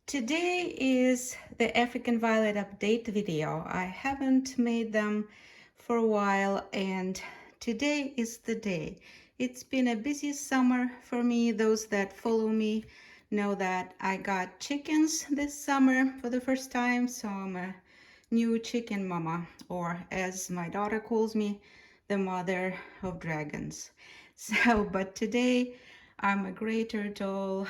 Today is the African Violet update video. I haven't made them for a while and today is the day. It's been a busy summer for me. Those that follow me know that I got chickens this summer for the first time, so I'm a new chicken mama, or as my daughter calls me, the mother of dragons. But today I'm a great turtle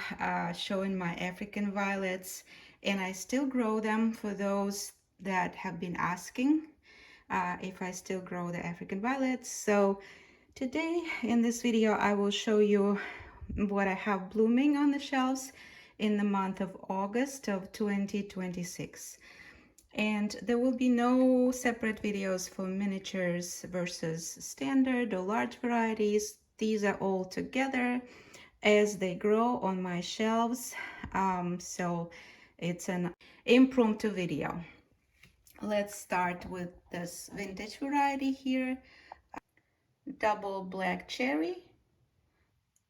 showing my African violets, and I still grow them for those that have been asking if I still grow the African violets. So today in this video I will show you what I have blooming on the shelves in the month of August of 2026. And there will be no separate videos for miniatures versus standard or large varieties. These are all together as they grow on my shelves. So it's an impromptu video. Let's start with this vintage variety here, double black cherry.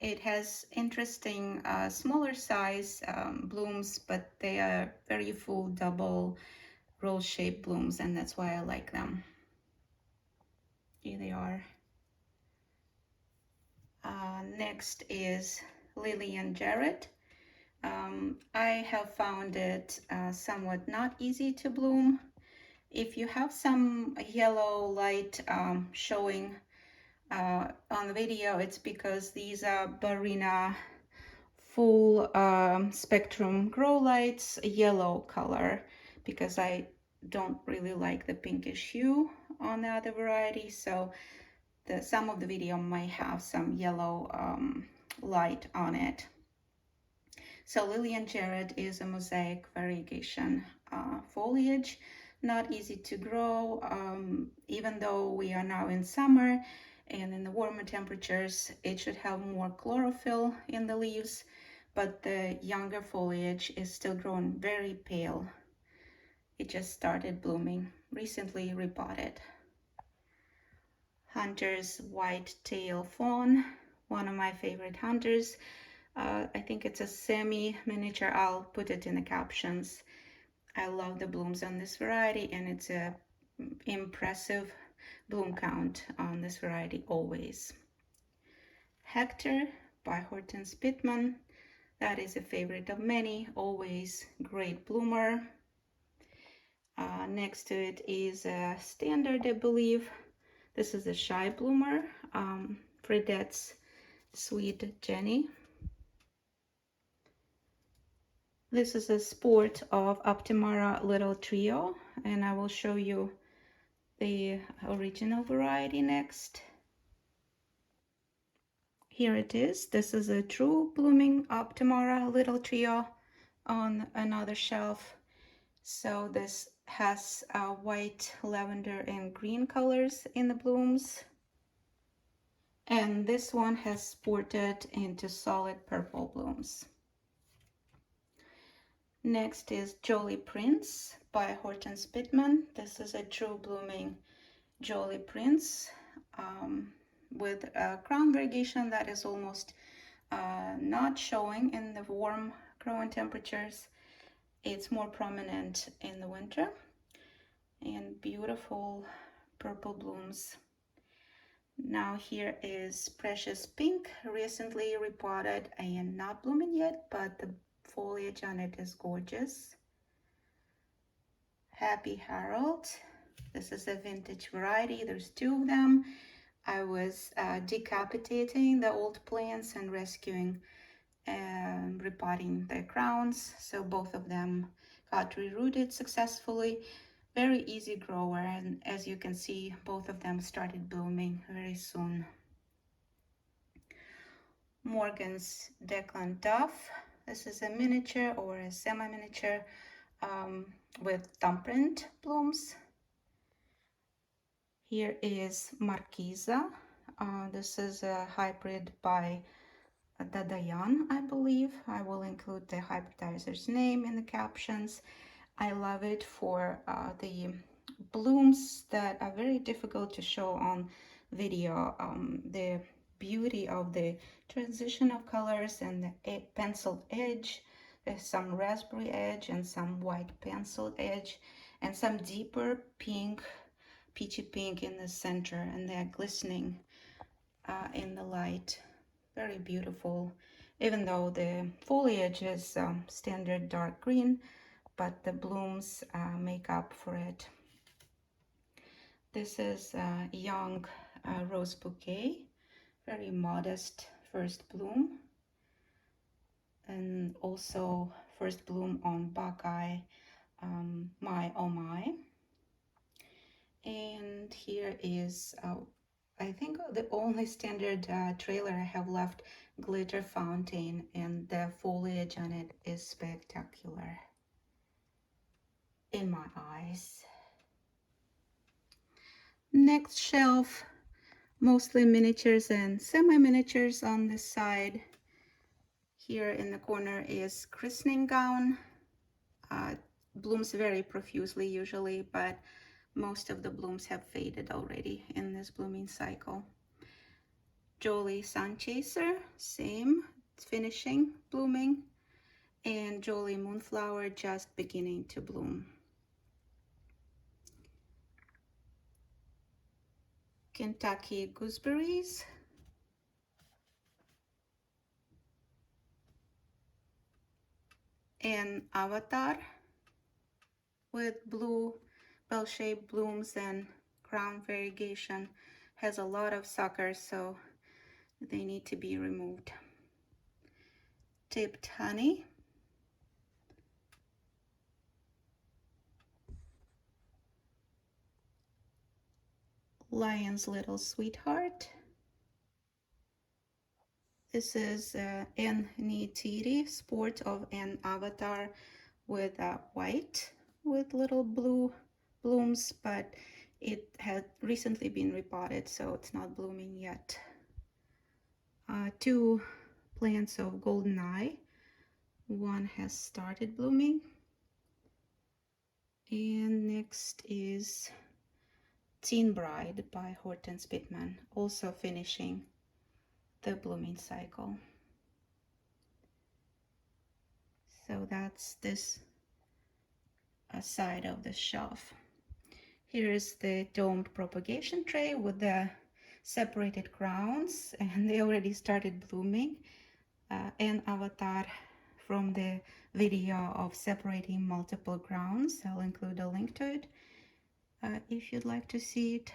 It has interesting smaller size blooms, but they are very full double roll shaped blooms, and that's why I like them. Here they are. Next is Lilian Jarrett. I have found it somewhat not easy to bloom. If you have some yellow light showing on the video, it's because these are Barina full spectrum grow lights, yellow color, because I don't really like the pinkish hue on the other variety. So some of the video might have some yellow light on it. So Lilian Jarrett is a mosaic variegation foliage, not easy to grow, even though we are now in summer and in the warmer temperatures, it should have more chlorophyll in the leaves, but the younger foliage is still growing very pale. It just started blooming, recently repotted. Hunter's Whitetail Fawn, one of my favorite hunters. I think it's a semi-miniature. I'll put it in the captions. I love the blooms on this variety, and it's a impressive bloom count on this variety always. Hector by Hortense Pittman. That is a favorite of many, always great bloomer. Next to it is a standard, I believe. This is a shy bloomer, Fredette's Sweet Jenny. This is a sport of Optimara little trio, and I will show you the original variety next. Here it is. This is a true blooming Optimara little trio on another shelf. So this has white, lavender, and green colors in the blooms. And this one has sported into solid purple blooms. Next is Jolly Prince by Hortense Pittman. This is a true blooming Jolly Prince with a crown variegation that is almost not showing in the warm growing temperatures. It's more prominent in the winter, and beautiful purple blooms. Now here is Precious Pink, recently repotted and not blooming yet, but the foliage on it is gorgeous. Happy Harold. This is a vintage variety. There's two of them. I was decapitating the old plants and rescuing and repotting their crowns, so both of them got rerooted successfully. Very easy grower, and as you can see, both of them started blooming very soon. Morgan's Declan Duff. This is a miniature or a semi-miniature with thumbprint blooms. Here is Markiza. This is a hybrid by Lyon, I believe. I will include the hybridizer's name in the captions. I love it for the blooms that are very difficult to show on video. The beauty of the transition of colors and the penciled edge. some raspberry edge and some white pencil edge and some deeper pink, peachy pink in the center, and they're glistening in the light. Very beautiful, even though the foliage is standard dark green, but the blooms make up for it. This is a young rose bouquet, very modest first bloom, and also first bloom on Buckeye, My Oh My. And here is I think the only standard trailer I have left, glitter fountain, and the foliage on it is spectacular in my eyes. Next shelf, mostly miniatures and semi-miniatures on this side. Here in the corner is christening gown. Blooms very profusely usually, but most of the blooms have faded already in this blooming cycle. Jolie Sun Chaser, same, finishing blooming, and Jolie Moonflower just beginning to bloom. Kentucky Gooseberries, and Avatar with blue bell-shaped blooms and crown variegation. Has a lot of suckers, so they need to be removed. Tipped Honey, Lyon's Little Sweetheart. This is N-Neitiri, Sport of an Avatar with white with little blue blooms, but it had recently been repotted, so it's not blooming yet. Two plants of golden eye. One has started blooming. And next is Teen Bride by Hortense Pittman, also finishing the blooming cycle. So that's this side of the shelf. Here is the domed propagation tray with the separated crowns, and they already started blooming. An avatar from the video of separating multiple crowns. I'll include a link to it if you'd like to see it.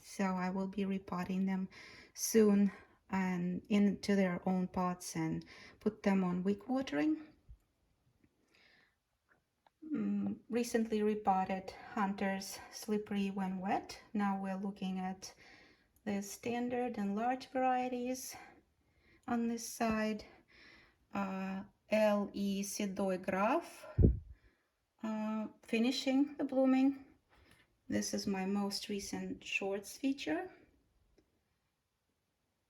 So I will be repotting them soon and into their own pots and put them on week watering. Recently repotted Hunter's Slippery When Wet. Now we're looking at the standard and large varieties on this side. LE-Sedoi Graf, finishing the blooming. This is my most recent shorts feature.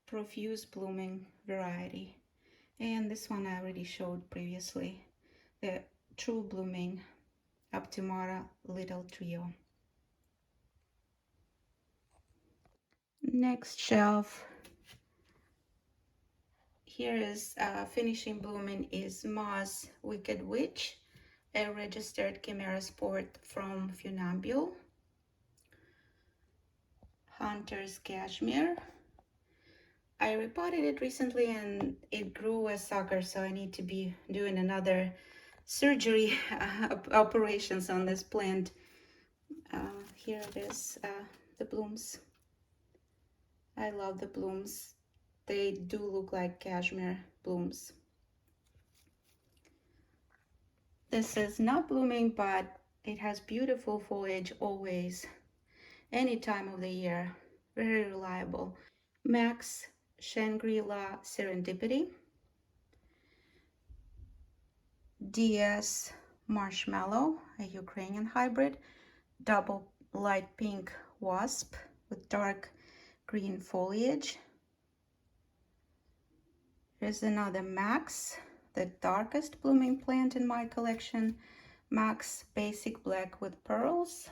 Profuse blooming variety. And this one I already showed previously. The true blooming Optimara Little Trio. Next shelf. Here is finishing blooming is Ma's Wicked Witch, a registered Chimera Sport from Funambule. Hunter's Kashmir. I repotted it recently and it grew a sucker, so I need to be doing another surgery operations on this plant. Here it is, the blooms. I love the blooms. They do look like cashmere blooms. This is not blooming, but it has beautiful foliage always, any time of the year. Very reliable. Max Shangri-La Serendipity. DS-Marshmallow, a Ukrainian hybrid. Double light pink wasp with dark green foliage. Here's another Max, the darkest blooming plant in my collection. Max Basic Black with Pearls.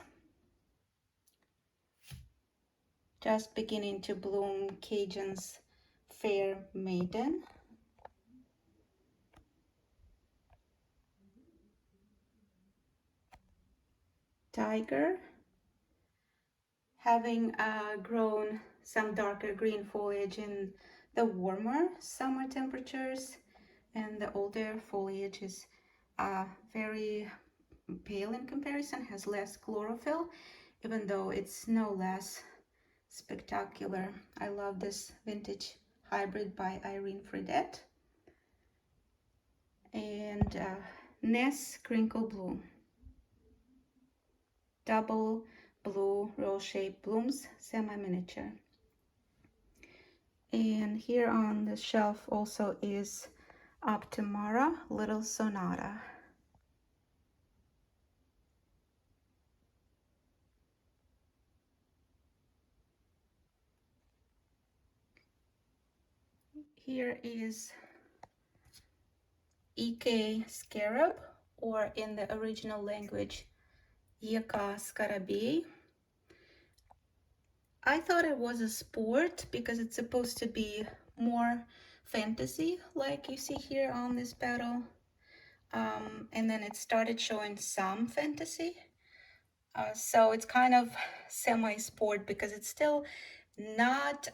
Just beginning to bloom Cajun's Fair Maiden. tiger, having grown some darker green foliage in the warmer summer temperatures, and the older foliage is very pale in comparison, has less chlorophyll, even though it's no less spectacular. I love this vintage hybrid by Fredette. And Ness Crinkle Blue. Double blue rose-shaped blooms, semi-miniature. And here on the shelf also is Optimara Little Sonata. Here is EK-Skarabei, or in the original language, EK-Skarabei. I thought it was a sport because it's supposed to be more fantasy, like you see here on this petal. And then it started showing some fantasy. So it's kind of semi-sport because it's still not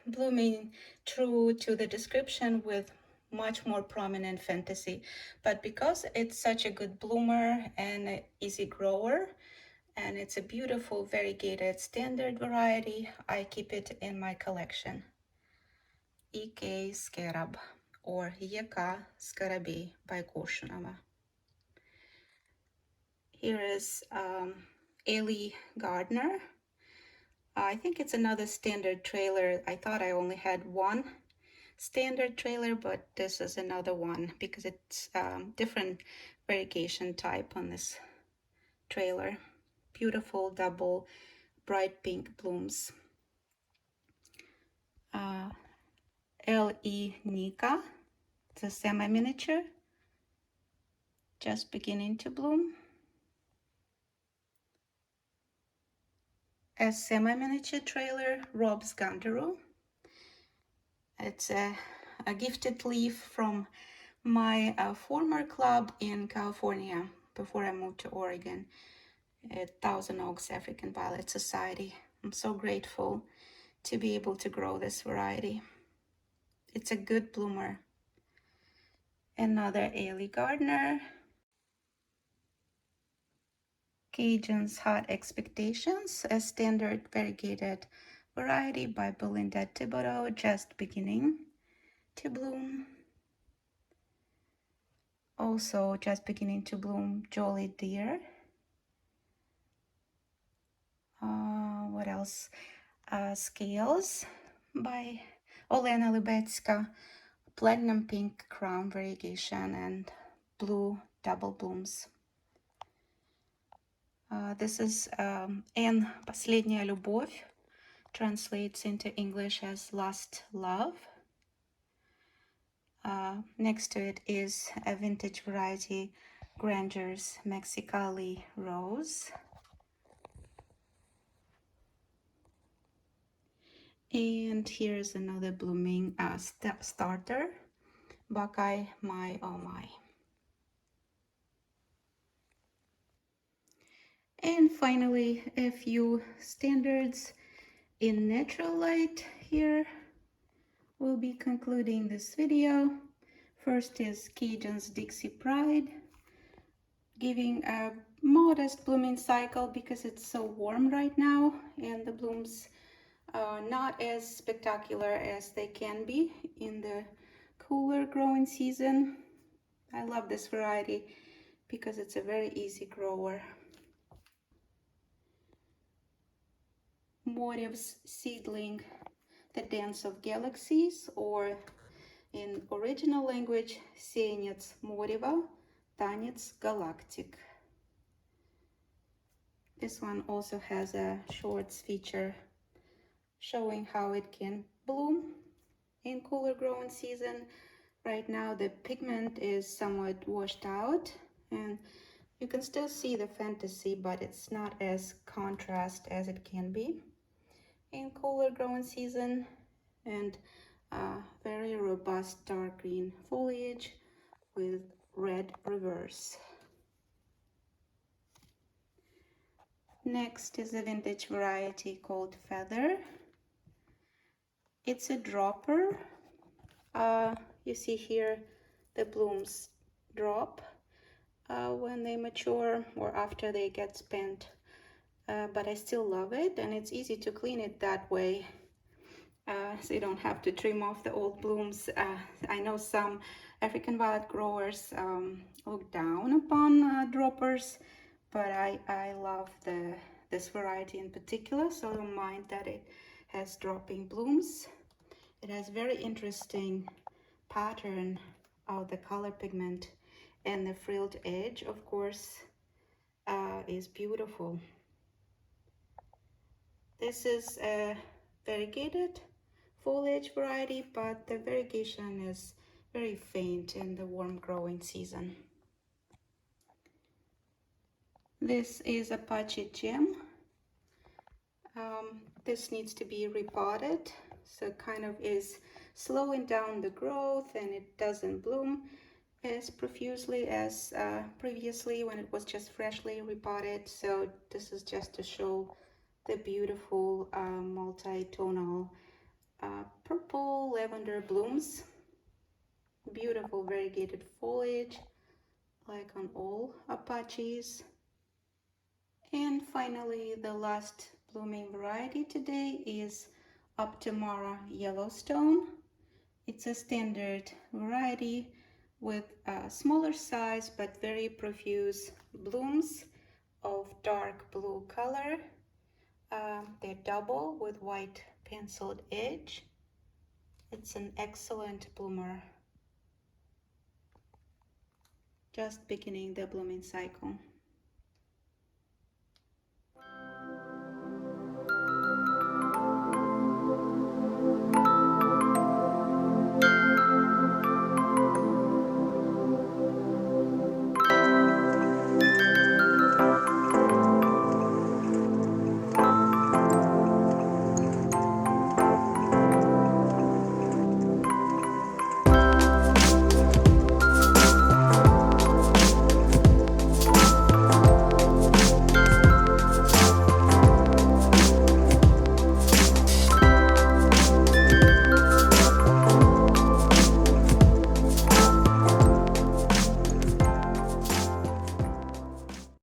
blooming true to the description with much more prominent fantasy. But because it's such a good bloomer and an easy grower, and it's a beautiful variegated standard variety, I keep it in my collection. EK-Skarabei or EK-Skarabei by Korshunova. Here is Ellie Gardner. I think it's another standard trailer. I thought I only had one standard trailer, but this is another one because it's different variegation type on this trailer. Beautiful double bright pink blooms. LE-Nika, it's a semi-miniature, just beginning to bloom. A semi-miniature trailer, Rob's Gandaroo. It's a gifted leaf from my former club in California before I moved to Oregon at Thousand Oaks African Violet Society. I'm so grateful to be able to grow this variety. It's a good bloomer. Another Ellie Gardner. Cajun's Hot Expectations, a standard variegated variety by Belinda Thibodeau, just beginning to bloom. Also just beginning to bloom, Jolly Deer. What else? Scales by Olena Libetska, platinum pink crown variegation and blue double blooms. This is N-Posledniaia любовь, translates into English as Last Love. Next to it is a vintage variety, Granger's Mexicali Rose. And here's another blooming starter, Buckeye My Oh My. And finally, a few standards in natural light here. We'll be concluding this video. First is Cajun's Dixie Pride, giving a modest blooming cycle because it's so warm right now and the blooms are not as spectacular as they can be in the cooler growing season. I love this variety because it's a very easy grower. Morev's seedling, The Dance of Galaxies, or in original language, Tanets Moreva, Tanets Galactic. This one also has a shorts feature showing how it can bloom in cooler growing season. Right now the pigment is somewhat washed out and you can still see the fantasy, but it's not as contrast as it can be in cooler growing season. And very robust dark green foliage with red reverse. Next is a vintage variety called Feather. It's a dropper. You see here the blooms drop when they mature or after they get spent. But I still love it, and it's easy to clean it that way. So you don't have to trim off the old blooms. I know some African violet growers look down upon droppers, but I love this variety in particular, so I don't mind that it has dropping blooms. It has very interesting pattern of the color pigment, and the frilled edge, of course, is beautiful. This is a variegated foliage variety, but the variegation is very faint in the warm growing season. This is Apache Gem. This needs to be repotted, so kind of is slowing down the growth, and it doesn't bloom as profusely as previously when it was just freshly repotted. So this is just to show the beautiful multi-tonal purple lavender blooms. Beautiful variegated foliage like on all Apaches. And finally, the last blooming variety today is Optimara Yellowstone. It's a standard variety with a smaller size but very profuse blooms of dark blue color. They're double with white penciled edge. It's an excellent bloomer. Just beginning the blooming cycle.